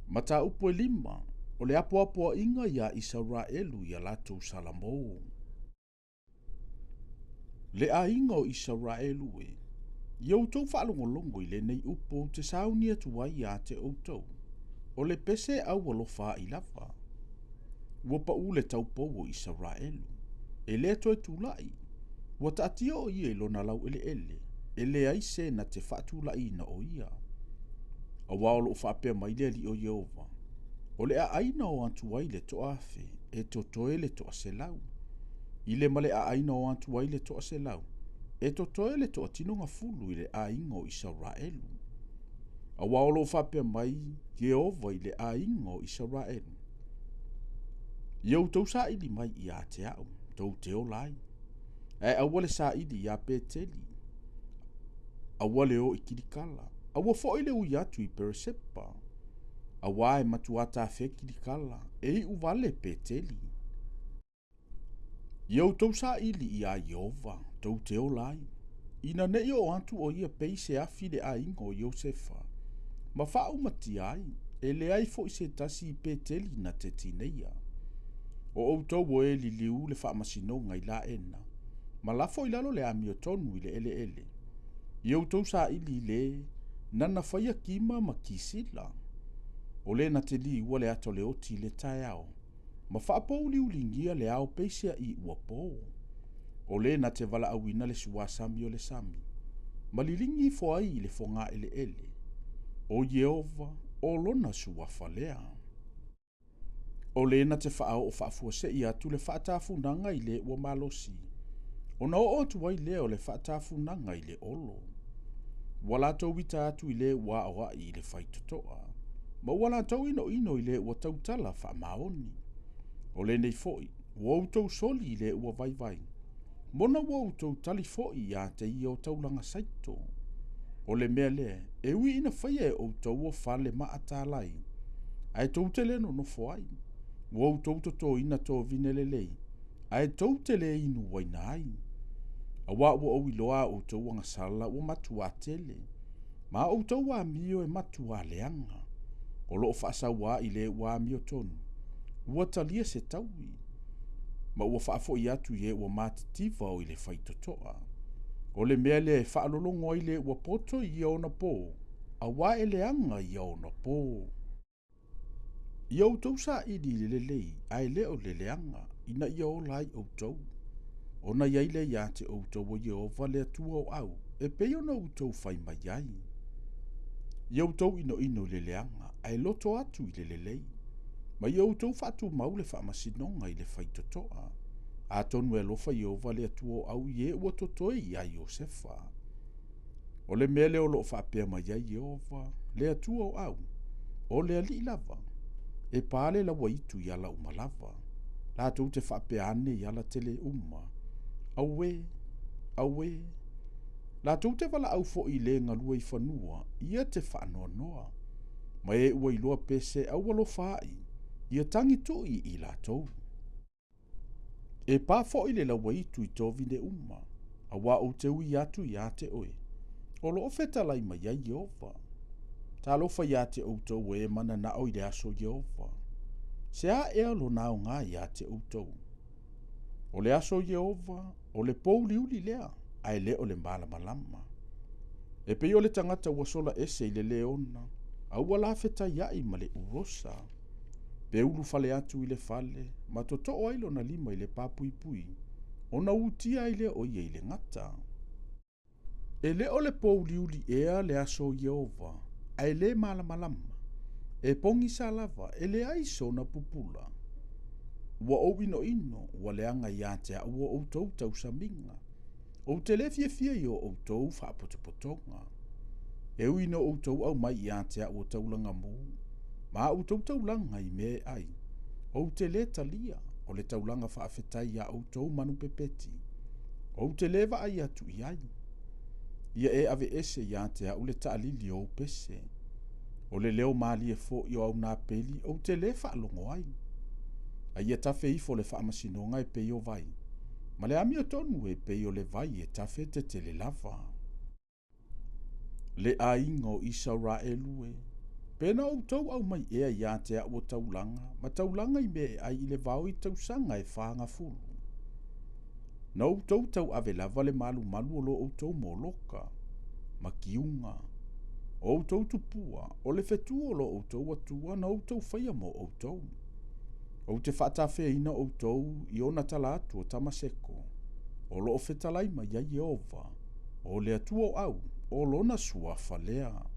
Mata upo e lima, o le apo inga ia Israelu ia latou salamou. Le a inga o Israelu e, iau tau whaalongolongo i le nei upo te sauni atu ai a te outou. O le pese au alofa i lava. Ua pa ule tau pou o Israelu. E le toi tulai. Ua taatia o ia i lona lau ele. Ele aise na te whaatulai na o ia. A waolo o whaapea maile li o Yehova. O le a aina o antuai le toa afe, e to toe le toa se lau. I le male a aina o antuai le toa se lau. E to toe le toa tinonga fulu i le a ingo Israelu. A waolo o whapea mai Yehova i le a ingo Israelu. Iau tau sa ili mai i a te au, tau te o lai. E awale sa ili i a Peteli. Awale o i Kirikala. Awa fo ile u yatu i Peresepa. Awa e matuata fe Kirikala. E i uvale Peteli. Iau tau sa ili i a Yehova, tau te o lai. Ina ne o antu o ia peise a fide a ingo Josefa. Ma whao mati ai, e le ai fo i se tasi i Peteli na te tineia. O outou o e li liu le whaamasino ngai la ena. Ma lafo i lalo le amio tonu i le ele. I outou sa ili le, nana whaia kima ma kisila. O le na te li ua le ato le oti le tae ao. Ma whaapou liu lingia le ao peisia i uapo. O le na te wala awina le suwa sami o le sami. Ma lilingi fo ai le fonga ele. O Yehova, o lona suwa falea. O le na te whaao o whaafua se i atu le whaatafu nanga i le ua malosi. O na o atu wai le o le whaatafu nanga i le olo. Wala tau wita atu i le ua awa i le whaitotoa. Ma wala tau ino i le ua tautala wha maoni. O le nei foi, ua utau soli i le ua vai. Mona ua utau tali foi i a te i o taulanga saito. O le mea le, e ui ina whaia e o tau o whale maatalai. Ai tau te le no foai. Wau tau to ina tō vinelelei. Ai tau te le inu waina ai. A wā ua au iloa o tau anga sala ua matua tele. Ma o tau wā mio e matua leanga. O loo whaasa wā i le wā mio tonu. Ua talia se taui. Ma ua whaafo i atu ye ua matitiva o i le whaitotoa. O le mea le whaalolongo i le ua poto i ona pō. A wā e leanga i ona pō. Iau tau sa i li lelei, ai leo le leanga, ina ia o lai o tau. Ona iai le ia te o tau o Yehova le atua o au, e peo na o tau whai mai ai. Iau tau ino le leanga, ai loto atu i le lelei. Ma iau tau whatu mau le whaamasinonga i le whaitotoa. A tonu e lofa Yehova le atua o au ye ua totoe i a Josefa. O le mea leo loo whaapea mai ai Yehova, le atua o au, o le ali lava. E pale la waitu i ala umalava. La tau te whapeane i ala tele uma. Awe. La tau te wala au fo i le ngalua i whanua, ia te whaanoa noa. Ma e ua iloa pese au alo whaai, ia tangi tui i la tau. E pā fo i le la waitu i tō vine uma, a wā o te ui atu i a te oe. O loo feta lai mai ai Yehova. Ta alofa ia te outou e mana na o i le aso Yehova. Se a ea lo nao ngā ia te outou. O le aso Yehova, o le pou liuli lea, ai le o le malama. E pe o le tangata wasola ese i le leona, au wala feta iai ma le urosa. Pe ulu fale atu i le fale, ma to o ailo na lima i le papuipui, o na utia i le o i le ngata. E le o le pou liuli ea le aso Yehova, ai le malama. E pongi sa lava, e le aiso na pupula. Ua o ino, ua leanga i atea ua o tau saminga. O te le fia i o tau whaapotopotonga. E uino o tau au mai i atea ua taulanga mū. Ma o taulanga i me ai. O te le talia, o le taulanga whaafetai a o tau manu pepeti. O te leva ai atu i ai. Ia e ave ese i atea ule taalili o pese. O le leo mali e fo i o au nā peli, o te le whaalongo ai. A ia tafe ifo le whaamasinonga e pei o vai. Ma le ami o tonu e pei o le vai e tafe te tele lava. Le a ingo Israelu e. Pena outou au mai ea ia te au o taulanga, ma taulanga I me ai I le vau I tausanga e whanga fulu. Na outou tau ave lava le malu malu o lo outou moloka, ma kiunga, o outou tupua, o le fetua o lo outou atua na outou whaia mo outou. O te whaatawhea ina outou I ona tala atu o tamaseko, o lo o whetalai ma ia Jehova, o le atua o au, o lona sua whalea.